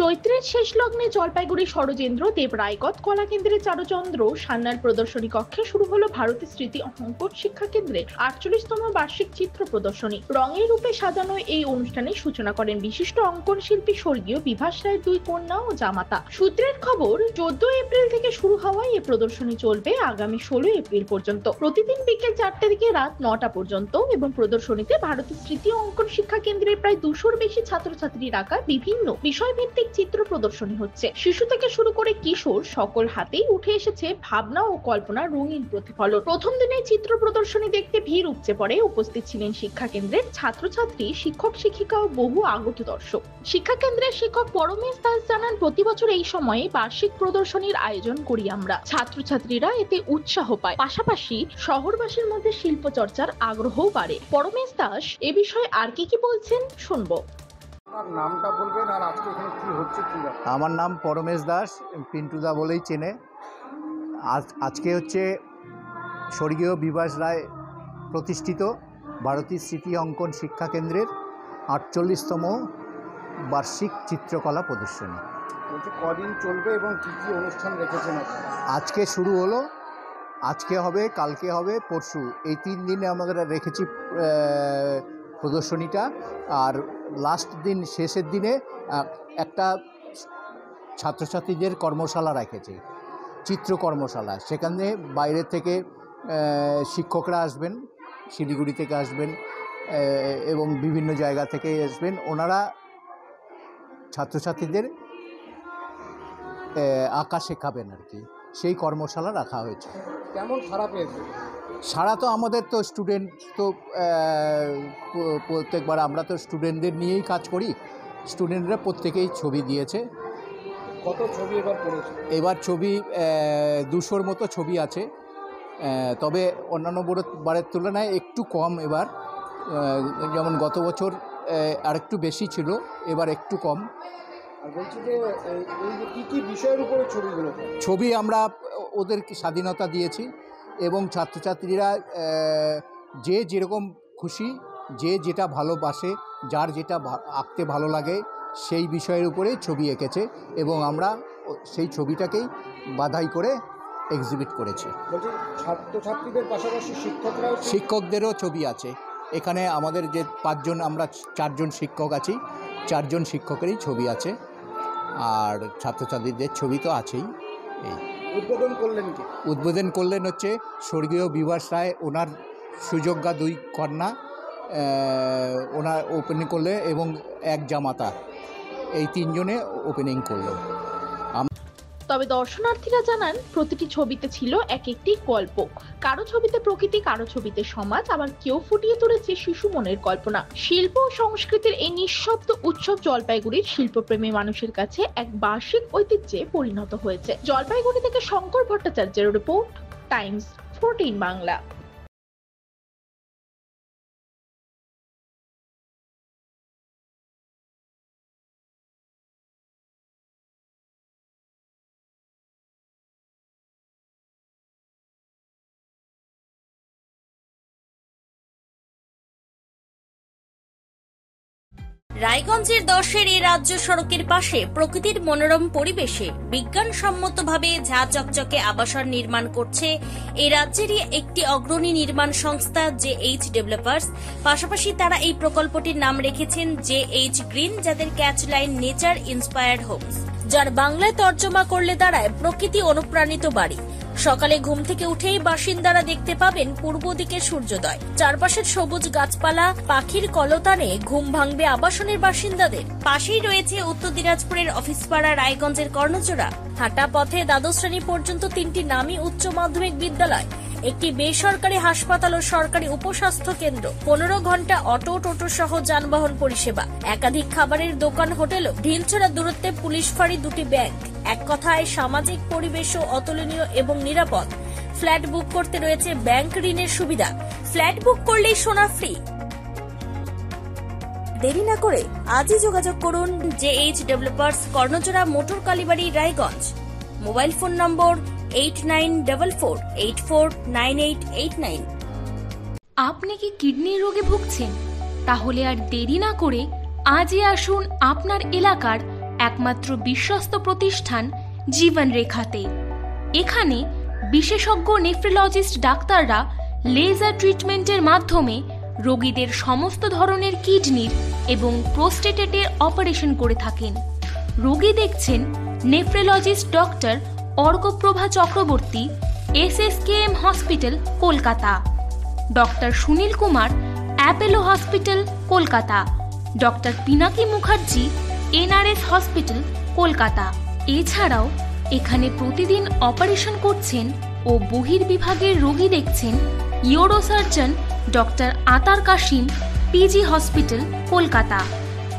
চৈত্রের শেষ লগ্নে জলপাইগুড়ি ষড়যন্ত্র দেব রায়গঞ্জ কলা কেন্দ্রের চারুচন্দ্র সান্যাল প্রদর্শনী কক্ষে শুরু হলো ভারতের স্মৃতি অঙ্কন শিক্ষা কেন্দ্রের 48তম বার্ষিক চিত্র প্রদর্শনী। রঙের রূপে সাজানো এই অনুষ্ঠানের সূচনা করেন বিশিষ্ট অঙ্কন শিল্পী স্বর্গীয় বিভাস রায়ের দুই কন্যা ও জামাতা। সূত্রের খবর 14 এপ্রিল থেকে শুরু হওয়ায় এই প্রদর্শনী চলবে আগামী 16 এপ্রিল পর্যন্ত, প্রতিদিন বিকেল 4টে থেকে রাত 9টা পর্যন্ত। এবং প্রদর্শনীতে ভারতের স্মৃতি অঙ্কন শিক্ষা কেন্দ্রের প্রায় 200-র বেশি ছাত্রছাত্রীর আঁকা বিভিন্ন বিষয়ভিত্তিক চিত্র প্রদর্শনী হচ্ছে। শিশু থেকে শুরু করে কিশোর সকল হাতেই উঠে এসেছে ভাবনা ও কল্পনার রঙিন প্রতিফলন। প্রথম দিনে চিত্র প্রদর্শনী দেখতে ভিড় উপচে পড়ে। উপস্থিত ছিলেন শিক্ষা কেন্দ্রের ছাত্রছাত্রী, শিক্ষক শিক্ষিকা ও বহু আগত দর্শক। শিক্ষা কেন্দ্রের শিক্ষক পরমেশ দাস জানান, প্রতি বছর এই সময়ে বার্ষিক প্রদর্শনীর আয়োজন করি আমরা। ছাত্রছাত্রীরা এতে উৎসাহ পায়, পাশাপাশি শহরবাসীর মধ্যে শিল্প চর্চার আগ্রহও বাড়ে। পরমেশ দাস এ বিষয়ে আর কি বলছেন শুনবো। নামটা বলবেন আর আজকে এখানে কি হচ্ছে কি? আমার নাম পরমেশ দাস, পিন্টুদা বলেই চেনে। আজকে হচ্ছে স্বর্গীয় বিভাস রায় প্রতিষ্ঠিত ভারতীয় স্মৃতি অঙ্কন শিক্ষা কেন্দ্রের 48তম বার্ষিক চিত্রকলা প্রদর্শনী। কদিন চলবে এবং কী কী অনুষ্ঠান রেখেছেন? আজকে শুরু হলো, আজকে হবে, কালকে হবে, পরশু, এই 3 দিনে আমাদের রেখেছি প্রদর্শনীটা। আর লাস্ট দিন, শেষের দিনে একটা ছাত্রছাত্রীদের কর্মশালা রেখেছে, চিত্র কর্মশালা। সেখানে বাইরে থেকে শিক্ষকরা আসবেন, শিলিগুড়ি থেকে আসবেন এবং বিভিন্ন জায়গা থেকে আসবেন। ওনারা ছাত্রছাত্রীদের আঁকা শেখাবেন আর কি, সেই কর্মশালা রাখা হয়েছে। কেমন সাড়া পেয়েছে? সারা তো আমাদের তো স্টুডেন্ট তো প্রত্যেকবার আমরা তো স্টুডেন্টদের নিয়েই কাজ করি। স্টুডেন্টরা প্রত্যেকেই ছবি দিয়েছে। কত ছবি এবার পড়েছে? এবার ছবি 200-র মতো ছবি আছে, তবে অন্যান্য বারের তুলনায় একটু কম এবার। যেমন গত বছর আরেকটু বেশি ছিল, এবার একটু কম। আর বলছি যে এই যে কী কী বিষয়ের উপরে ছবিগুলো? ছবি আমরা ওদের স্বাধীনতা দিয়েছি এবং ছাত্রছাত্রীরা যে যেরকম খুশি, যে যেটা ভালোবাসে, যার যেটা আঁকতে ভালো লাগে সেই বিষয়ের উপরে ছবি এঁকেছে এবং আমরা সেই ছবিটাকেই বাধাই করে এক্সিবিট করেছি। বলছি ছাত্রছাত্রীদের পাশাপাশি শিক্ষকদেরও ছবি আছে এখানে। আমাদের যে 5 জন, আমরা 4 জন শিক্ষক আছি, 4 জন শিক্ষকেরই ছবি আছে আর ছাত্রছাত্রীদের ছবি তো আছেই। এই উদ্বোধন করলেন কি? উদ্বোধন করলেন হচ্ছে স্বর্গীয় বিভাস রায়, ওনার সুযোগ্যা 2 কন্যা, ওনার ওপেনিং করলে এবং এক জামাতা, এই 3 জনে ওপেনিং করলো। তবে দর্শনার্থীরা জানান, প্রতিটি ছবিতে ছিল এক একটি গল্প। কারো ছবিতে প্রকৃতি, কারো ছবিতে সমাজ, আবার কেউ ফুটিয়ে তুলেছে শিশু মনের কল্পনা। শিল্প ও সংস্কৃতির এই নিঃশব্দ উৎসব জলপাইগুড়ির শিল্পপ্রেমী মানুষের কাছে এক বার্ষিক ঐতিহ্যে পরিণত হয়েছে। জলপাইগুড়ি থেকে শঙ্কর ভট্টাচার্যের রিপোর্ট, টাইমস 14 বাংলা। রায়গঞ্জের 10-এর এই রাজ্য সড়কের পাশে প্রকৃতির মনোরম পরিবেশে বিজ্ঞানসম্মতভাবে ঝা চকচকে আবাসন নির্মাণ করছে এই রাজ্যেরই একটি অগ্রণী নির্মাণ সংস্থা JH ডেভেলপার্স। পাশাপাশি তারা এই প্রকল্পটির নাম রেখেছেন JH গ্রিন, যাদের catch line nature inspired homes, যার বাংলায় তর্জমা করলে দাঁড়ায় প্রকৃতি অনুপ্রাণিত বাড়ি। সকালে ঘুম থেকে উঠেই বাসিন্দারা দেখতে পাবেন পূর্ব দিকে সূর্যোদয়। চারপাশের সবুজ গাছপালা, পাখির কলতানে ঘুম ভাঙবে আবাসনের বাসিন্দাদের। পাশেই রয়েছে উত্তর দিনাজপুরের অফিসপাড়া রায়গঞ্জের কর্ণজোড়া। হাঁটা পথে দ্বাদশ শ্রেণী পর্যন্ত 3টি নামী উচ্চ মাধ্যমিক বিদ্যালয়, একটি বেসরকারি হাসপাতাল ও সরকারি উপস্বাস্থ্য কেন্দ্র, 15 ঘন্টা অটো, টোটো সহ যানবাহন পরিষেবা, একাধিক খাবারের দোকান, হোটেলও, ঢিলছড়া দূরত্বে পুলিশ ফাঁড়ি, 2টি ব্যাংক। এক কথায় সামাজিক পরিবেশও অতুলনীয় এবং নিরাপদ। ফ্ল্যাট বুক করতে রয়েছে ব্যাংক ঋণের সুবিধা। ফ্ল্যাট বুক করলেই সোনা ফ্রি। দেরি না করে আজই যোগাযোগ করুন JH developers, Karnajora, motor Kalibari, Raiganj. Mobile phone number 8944849889। আপনি কি কিডনি রোগে ভুগছেন? তাহলে আর দেরি না করে আজই আসুন আপনার এলাকার একমাত্র বিশ্বস্ত প্রতিষ্ঠান জীবন রেখাতে। এখানে বিশেষজ্ঞ নেফ্রোলজিস্ট ডাক্তাররা লেজার ট্রিটমেন্টের মাধ্যমে রোগীদের সমস্ত ধরনের কিডনির এবং প্রোস্টেটেটের অপারেশন করে থাকেন। রোগী দেখছেন nephrologist doctor Arkaprava Chakraborty, SSKM hospital, Kolkata. Doctor Sunil Kumar, Apollo hospital, Kolkata. Doctor Pinaki Mukherjee, NRS hospital, Kolkata. এছাড়াও এখানে প্রতিদিন অপারেশন করছেন ও বহির্বিভাগের রোগী দেখছেন ইউরোসার্জন ডক্টর আতার কাশিম, PG হসপিটাল, কলকাতা।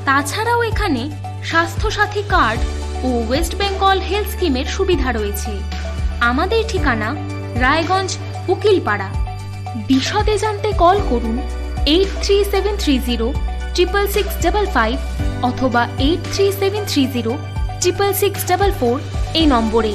তাছাড়াও এখানে স্বাস্থ্যসাথী কার্ড ও ওয়েস্ট বেঙ্গল হেলথ স্কিমের সুবিধা রয়েছে। আমাদের ঠিকানা রায়গঞ্জ, উকিলপাড়া। বিশদে জানতে কল করুন 8373066655 অথবা 8373066644 এই নম্বরে।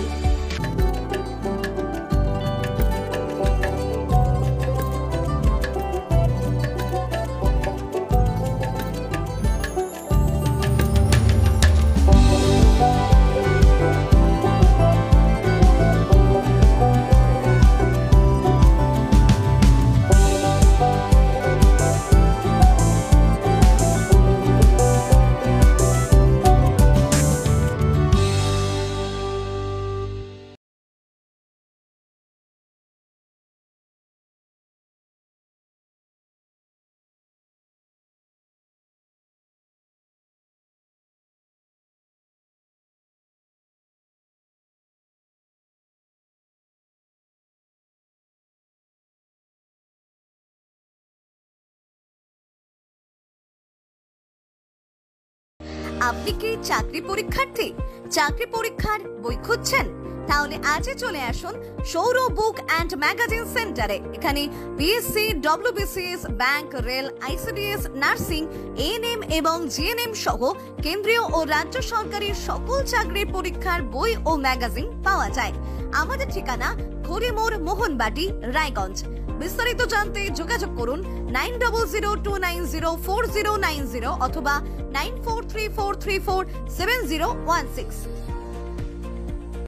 আপনি কি চাকরি পরীক্ষার্থী? চাকরি পরীক্ষার বই খুঁজছেন? তাহলে আজই চলে আসুন সৌর বুক অ্যান্ড ম্যাগাজিন সেন্টারে। এখানে BSc, WBCS, bank, rail, ICDS, nursing, ANM এবং GNM সহ কেন্দ্রীয় ও রাজ্য সরকারি সকল চাকরির পরীক্ষার বই ও ম্যাগাজিন পাওয়া যায়। আমাদের ঠিকানা খড়িমোড়, মোহনবাটি, রায়গঞ্জ। বিস্তারিত জানতে যোগাযোগ করুন 9002904090 অথবা 9434347016।